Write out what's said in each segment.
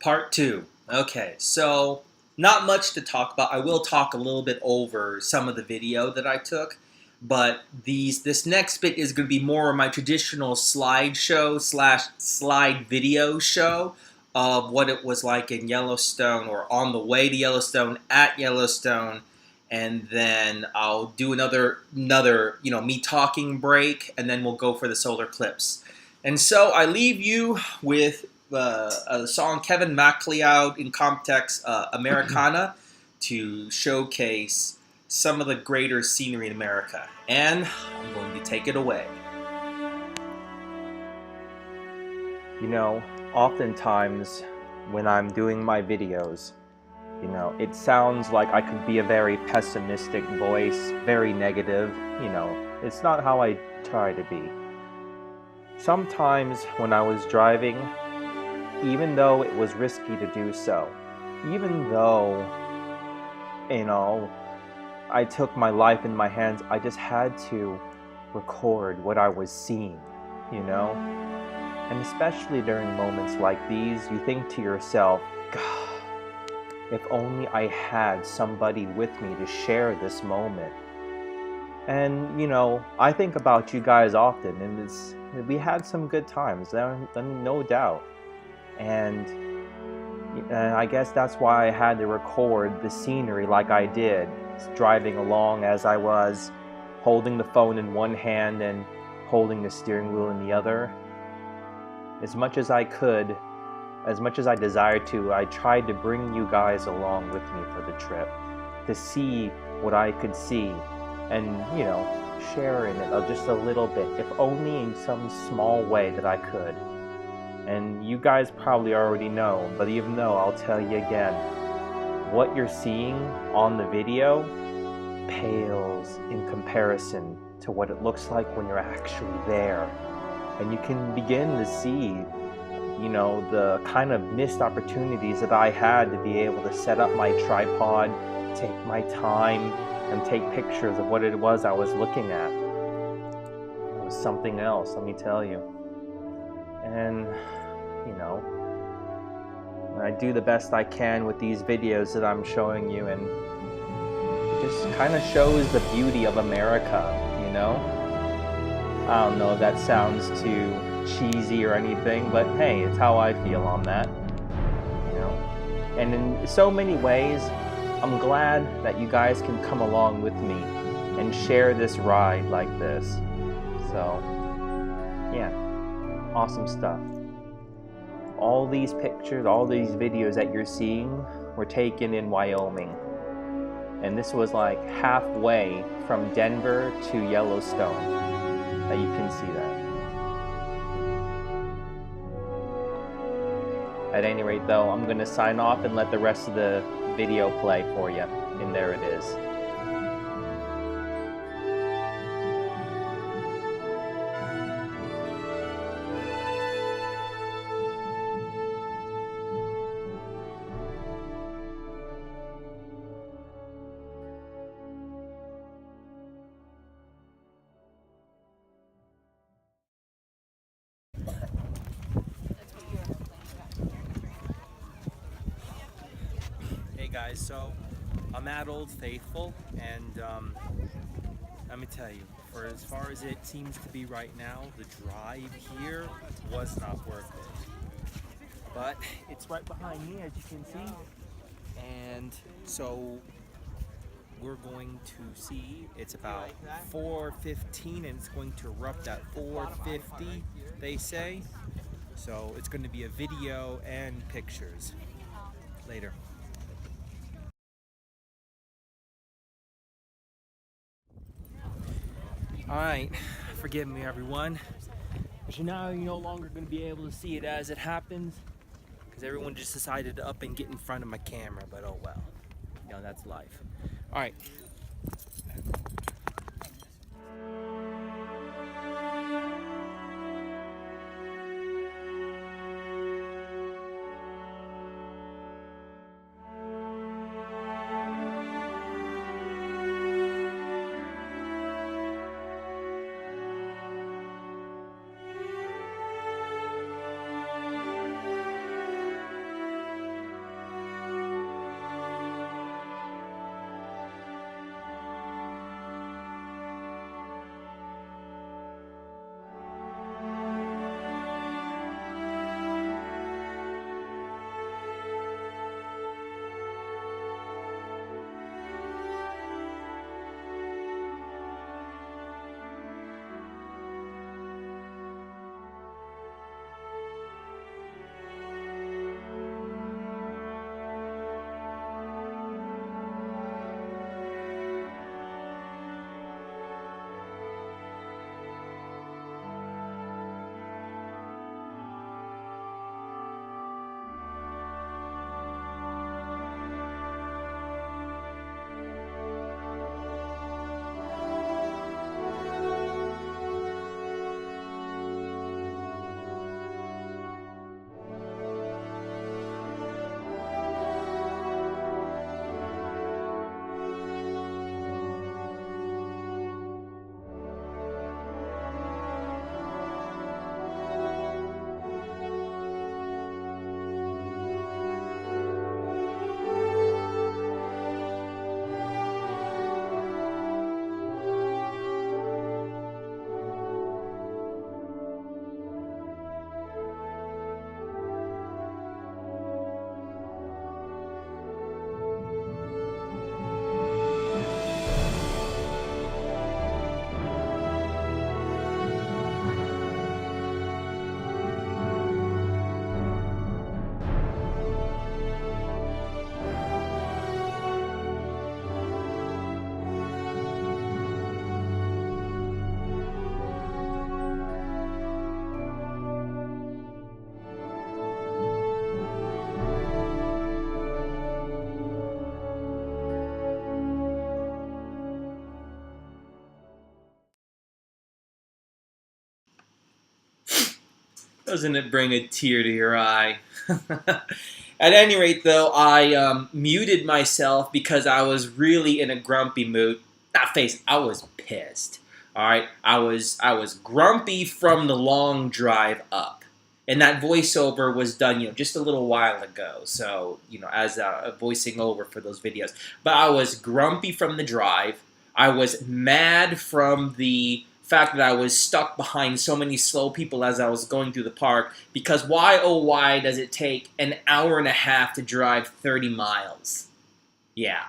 Part two. Okay, so not much to talk about. I will talk a little bit over some of the video that I took, but this next bit is going to be more of my traditional slideshow slash slide video show of what it was like in Yellowstone or on the way to Yellowstone, at Yellowstone, and then I'll do another me talking break, and then we'll go for the solar eclipse. And so I leave you with a song Kevin MacLeod in context Americana to showcase some of the greater scenery in America. And I'm going to take it away. You know, oftentimes when I'm doing my videos, it sounds like I could be a very pessimistic voice, very negative. It's not how I try to be. Sometimes when I was driving, even though it was risky to do so, even though, I took my life in my hands, I just had to record what I was seeing, And especially during moments like these, you think to yourself, God, if only I had somebody with me to share this moment. And, I think about you guys often, and we had some good times, no doubt. And I guess that's why I had to record the scenery like I did, driving along as I was, holding the phone in one hand and holding the steering wheel in the other. As much as I could, as much as I desired to, I tried to bring you guys along with me for the trip, to see what I could see, and, share in it just a little bit, if only in some small way that I could. And you guys probably already know, but even though, I'll tell you again, what you're seeing on the video pales in comparison to what it looks like when you're actually there. And you can begin to see, the kind of missed opportunities that I had to be able to set up my tripod, take my time, and take pictures of what it was I was looking at. It was something else, let me tell you. And, I do the best I can with these videos that I'm showing you, and it just kind of shows the beauty of America, I don't know if that sounds too cheesy or anything, but hey, it's how I feel on that, And in so many ways, I'm glad that you guys can come along with me and share this ride like this. So, yeah, awesome stuff. All these pictures, all these videos that you're seeing were taken in Wyoming. And this was like halfway from Denver to Yellowstone. That you can see that. At any rate though, I'm going to sign off and let the rest of the video play for you. And there it is. Hey guys, so I'm at Old Faithful, and let me tell you, for as far as it seems to be right now, the drive here was not worth it. But it's right behind me, as you can see, and so we're going to see, it's about 4:15 and it's going to erupt at 4:50, they say. So it's going to be a video and pictures. Later. Alright, forgive me everyone, but now you're no longer going to be able to see it as it happens, because everyone just decided to up and get in front of my camera, but oh well, that's life. Alright. Doesn't it bring a tear to your eye? At any rate, though, I muted myself because I was really in a grumpy mood. Not face, I was pissed. All right, I was grumpy from the long drive up, and that voiceover was done, just a little while ago. So, as a voicing over for those videos. But I was grumpy from the drive. I was mad from the fact that I was stuck behind so many slow people as I was going through the park, because why oh why does it take an hour and a half to drive 30 miles? Yeah.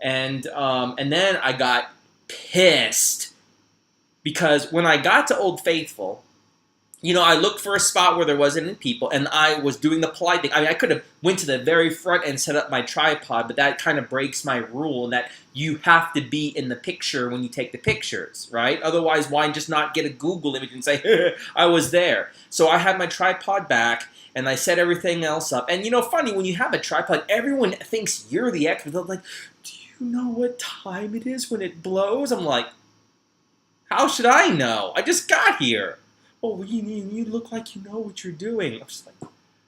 And then I got pissed because when I got to Old Faithful, I looked for a spot where there wasn't any people, and I was doing the polite thing. I mean, I could have went to the very front and set up my tripod, but that kind of breaks my rule that you have to be in the picture when you take the pictures, right? Otherwise, why just not get a Google image and say, I was there? So I had my tripod back, and I set everything else up. And funny, when you have a tripod, everyone thinks you're the expert. They're like, do you know what time it is when it blows? I'm like, how should I know? I just got here. Oh, you look like you know what you're doing. I'm just like,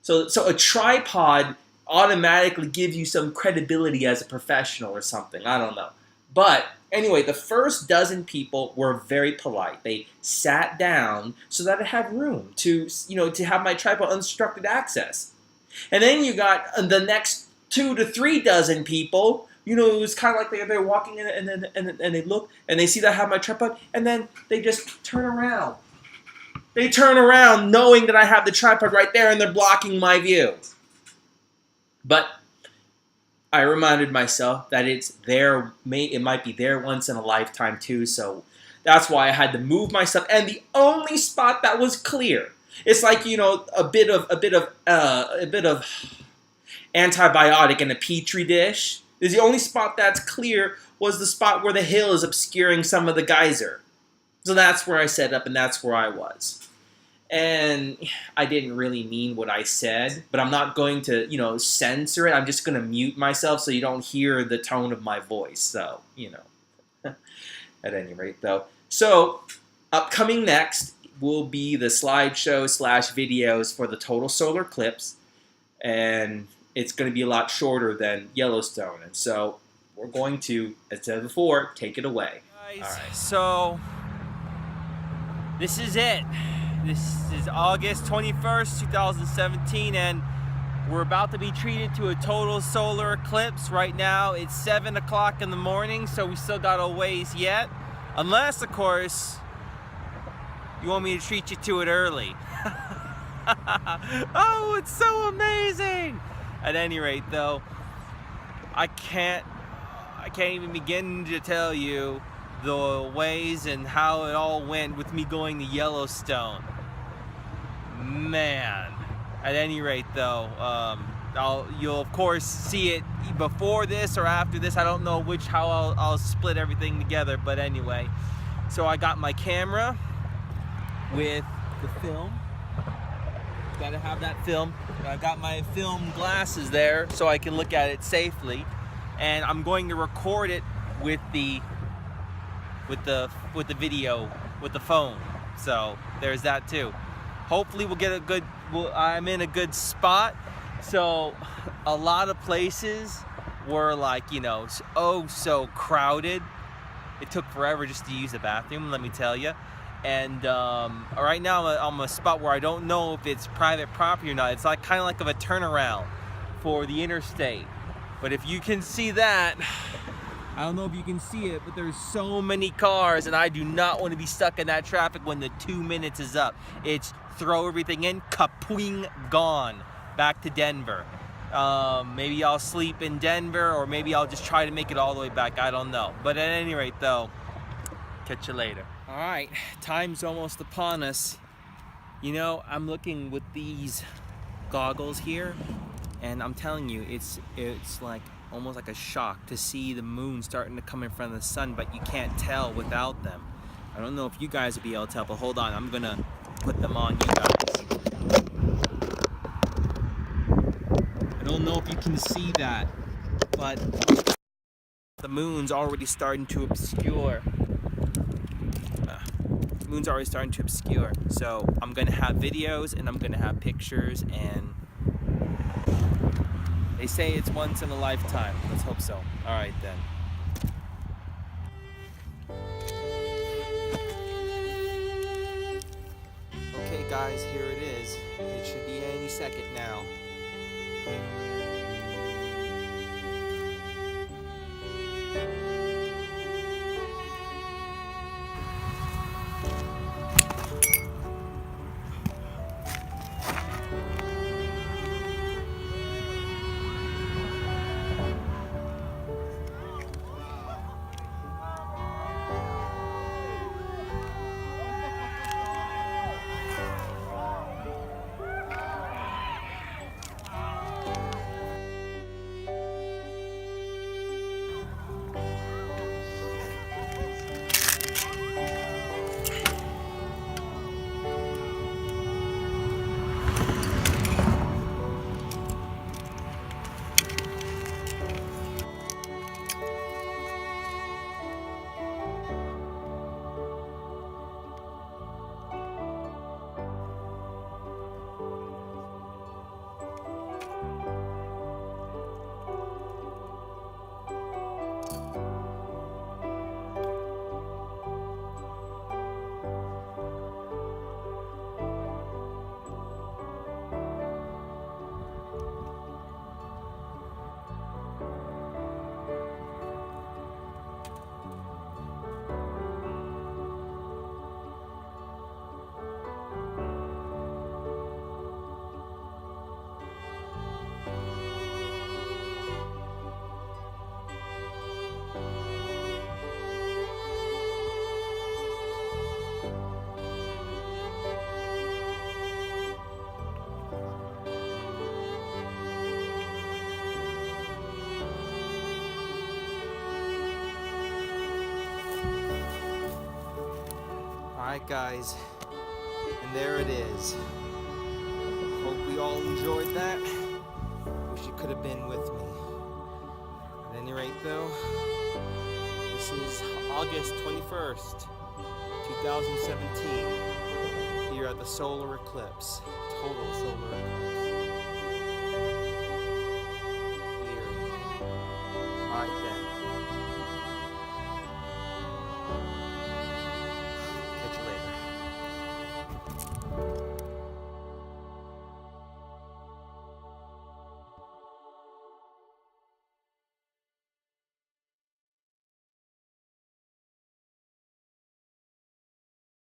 so a tripod automatically gives you some credibility as a professional or something. I don't know. But anyway, the first dozen people were very polite. They sat down so that I had room to have my tripod unobstructed access. And then you got the next 2 to 3 dozen people. It was kind of like they're walking in and they look and they see that I have my tripod, and then they just turn around. They turn around knowing that I have the tripod right there and they're blocking my view. But I reminded myself that it might be there once in a lifetime too, so that's why I had to move myself. And the only spot that was clear, it's like, a bit of antibiotic in a petri dish. The only spot that's clear was the spot where the hill is obscuring some of the geyser. So that's where I set up, and that's where I was. And I didn't really mean what I said, but I'm not going to, censor it. I'm just going to mute myself so you don't hear the tone of my voice. So, at any rate, though. So, upcoming next will be the slideshow / videos for the total solar eclipse. And it's going to be a lot shorter than Yellowstone. And so, we're going to, as I said before, take it away. Guys, all right. So, this is it. This is August 21st, 2017, and we're about to be treated to a total solar eclipse. Right now, it's 7 o'clock in the morning, so we still got a ways yet. Unless, of course, you want me to treat you to it early. Oh, it's so amazing! At any rate, though, I can't even begin to tell you the ways and how it all went with me going to Yellowstone. Man. At any rate, though, you'll of course see it before this or after this. I don't know how I'll split everything together, but anyway. So I got my camera with the film. Gotta have that film. I got my film glasses there so I can look at it safely, and I'm going to record it with the video with the phone. So there's that too. Hopefully we'll get I'm in a good spot. So a lot of places were like, so crowded. It took forever just to use the bathroom, let me tell you. And right now I'm a spot where I don't know if it's private property or not. It's like kind of like a turnaround for the interstate. But if you can see that, I don't know if you can see it, but there's so many cars, and I do not want to be stuck in that traffic when the 2 minutes is up. It's throw everything in, kapwing, gone, back to Denver. Maybe I'll sleep in Denver, or maybe I'll just try to make it all the way back. I don't know. But at any rate, though, catch you later. All right, time's almost upon us. I'm looking with these goggles here, and I'm telling you, it's like almost like a shock to see the moon starting to come in front of the sun, but you can't tell without them. I don't know if you guys will be able to tell, but hold on, I'm gonna put them on you guys. I don't know if you can see that, but the moon's already starting to obscure moon's already starting to obscure. So I'm gonna have videos and I'm gonna have pictures, and they say it's once in a lifetime. Let's hope so. All right then. Okay guys, here it is. It should be any second now. Alright guys, and there it is. Hope we all enjoyed that. Wish you could have been with me. At any rate though, this is August 21st, 2017, here at the solar eclipse, total solar eclipse.